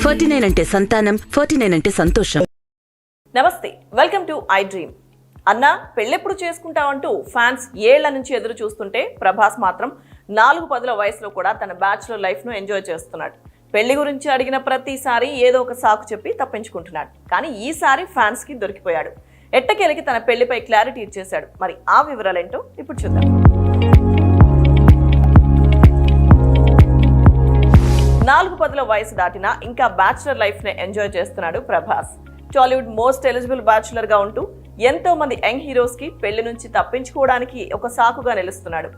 49 అంటే సంతానం, 49 అంటే సంతోషం. నమస్తే, వెల్కమ్ టు ఐ డ్రీమ్. అన్న పెళ్ళెప్పుడు చేసుకుంటావంటూ ఫ్యాన్స్ ఏళ్ల నుంచి ఎదురు చూస్తుంటే ప్రభాస్ మాత్రం 4-10 వయసులో కూడా తన బ్యాచులర్ లైఫ్ ను ఎంజాయ్ చేస్తున్నాడు. పెళ్లి గురించి అడిగిన ప్రతిసారి ఏదో ఒక సాకు చెప్పి తప్పించుకుంటున్నాడు. కానీ ఈసారి ఫ్యాన్స్ కి దొరికిపోయాడు. ఎట్టకేలకి తన పెళ్లిపై క్లారిటీ ఇచ్చేశాడు. మరి ఆ వివరాలేంటో ఇప్పుడు చూద్దాం. 4-10 వయసు దాటినా ఇంకా బ్యాచులర్ లైఫ్ ని ఎంజాయ్ చేస్తున్నాడు Prabhas. Tollywood most eligible bachelor గా ఉంటూ ఎంతో మంది యంగ్ హీరోస్ కి పెళ్లి నుంచి తప్పించుకోవడానికి ఒక సాకుగా నిలుస్తున్నాడు.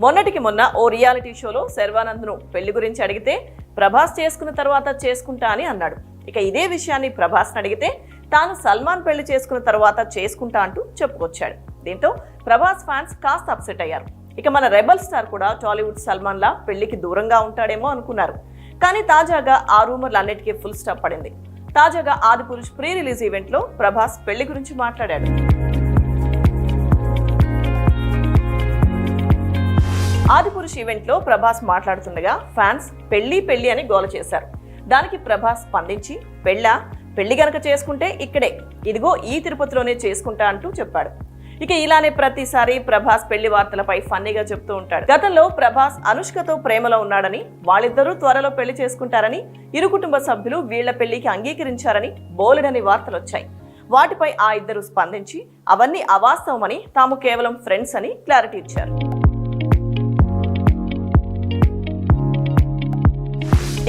మొన్నటికి మొన్న ఓ రియాలిటీ షోలో శర్వానంద్ ను పెళ్లి గురించి అడిగితే ప్రభాస్ చేసుకున్న తర్వాత చేసుకుంటా అని అన్నాడు. ఇక ఇదే విషయాన్ని ప్రభాస్ అడిగితే తాను సల్మాన్ పెళ్లి చేసుకున్న తర్వాత చేసుకుంటా అంటూ చెప్పుకొచ్చాడు. దీంతో ప్రభాస్ ఫ్యాన్స్ కాస్త అప్సెట్ అయ్యారు. ఇక మన రెబల్ స్టార్ కూడా టాలీవుడ్ సల్మాన్ లా పెళ్లికి దూరంగా ఉంటాడేమో అనుకున్నారు. కానీ తాజాగా ఆ రూమర్లన్నిటికీ ఫుల్ స్టాప్ పడింది. తాజాగా ఆదిపురుష్ ప్రీ రిలీజ్ ఈవెంట్ లో ప్రభాస్ పెళ్లి గురించి మాట్లాడాడు. ఆదిపురుష్ ఈవెంట్ లో ప్రభాస్ మాట్లాడుతుండగా ఫ్యాన్స్ పెళ్లి అని గోల చేశారు. దానికి ప్రభాస్ స్పందించి పెళ్లి గనక చేసుకుంటే ఇక్కడే, ఇదిగో ఈ తిరుపతిలోనే చేసుకుంటా అంటూ చెప్పాడు. ఇక ఇలానే ప్రతిసారి ప్రభాస్ పెళ్లి వార్తలపై ఫన్నీగా చెప్తూ ఉంటాడు. గతంలో ప్రభాస్ అనుష్కతో ప్రేమలో ఉన్నాడని, వాళ్ళిద్దరూ త్వరలో పెళ్లి చేసుకుంటారని, ఇరు కుటుంబ సభ్యులు వీళ్ల పెళ్లికి అంగీకరించారని బోలెడని వార్తలు వచ్చాయి. వాటిపై ఆ ఇద్దరు స్పందించి అవన్నీ అవాస్తవమని, తాము కేవలం ఫ్రెండ్స్ అని క్లారిటీ ఇచ్చారు.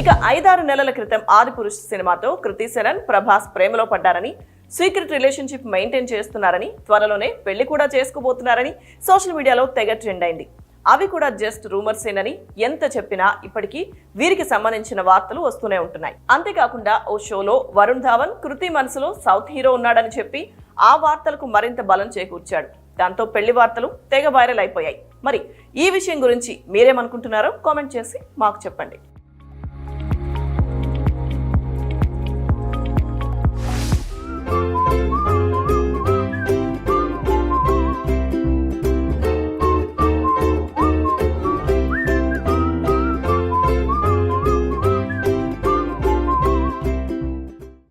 ఇక 5-6 నెలల క్రితం ఆదిపురుష్ సినిమాతో కృతి సెనన్ ప్రభాస్ ప్రేమలో పడ్డారని, సీక్రెట్ రిలేషన్షిప్ మెయింటైన్ చేస్తున్నారని, త్వరలోనే పెళ్లి కూడా చేసుకోబోతున్నారని సోషల్ మీడియాలో తెగ ట్రెండ్ అయింది. అవి కూడా జస్ట్ రూమర్సేనని ఎంత చెప్పినా ఇప్పటికీ వీరికి సంబంధించిన వార్తలు వస్తూనే ఉంటున్నాయి. అంతేకాకుండా ఓ షోలో వరుణ్ ధావన్ కృతి మనసులో సౌత్ హీరో ఉన్నాడని చెప్పి ఆ వార్తలకు మరింత బలం చేకూర్చాడు. దాంతో పెళ్లి వార్తలు తెగ వైరల్ అయిపోయాయి. మరి ఈ విషయం గురించి మీరేమనుకుంటున్నారో కామెంట్ చేసి మాకు చెప్పండి.